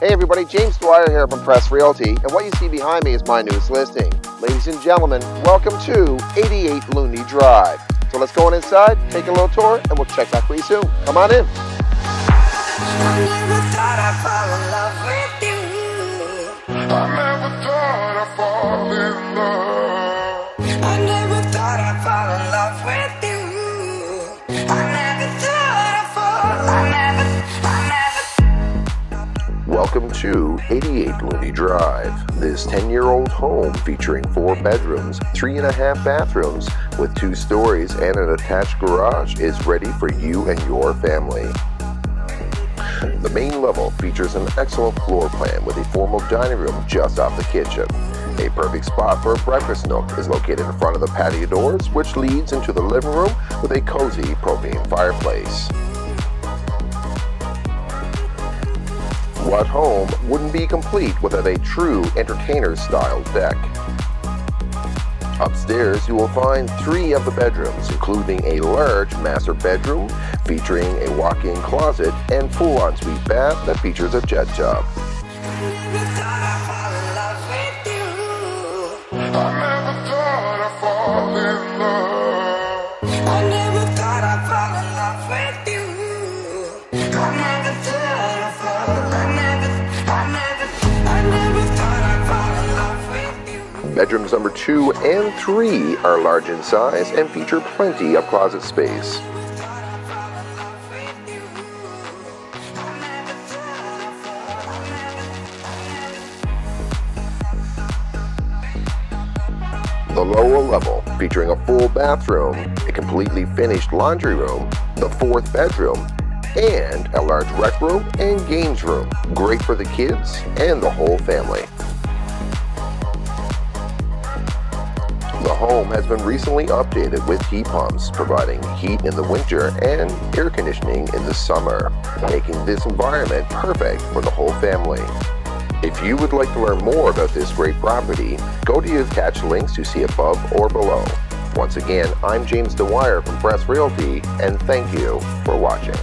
Hey everybody, James Dwyer here from Press Realty, and what you see behind me is my newest listing. Ladies and gentlemen, welcome to 88 Lundy Drive. So let's go on inside, take a little tour, and we'll check back pretty soon. Come on in. I never thought I'd fall in love with you. I never thought I'd fall in love. I never thought I'd fall in love with you. I never thought I'd fall. I never. Welcome to 88 Lundy Drive. This 10-year-old home featuring 4 bedrooms, 3.5 bathrooms, with 2 stories and an attached garage is ready for you and your family. The main level features an excellent floor plan with a formal dining room just off the kitchen. A perfect spot for a breakfast nook is located in front of the patio doors, which leads into the living room with a cozy propane fireplace. What home wouldn't be complete without a true entertainer-style deck? Upstairs, you will find 3 of the bedrooms, including a large master bedroom featuring a walk-in closet and full ensuite bath that features a jet tub. Bedrooms number 2 and 3 are large in size and feature plenty of closet space. The lower level, featuring a full bathroom, a completely finished laundry room, the 4th bedroom, and a large rec room and games room, great for the kids and the whole family. The home has been recently updated with heat pumps, providing heat in the winter and air conditioning in the summer, making this environment perfect for the whole family. If you would like to learn more about this great property, go to the attached links you see above or below. Once again, I'm James Dwyer from Press Realty, and thank you for watching.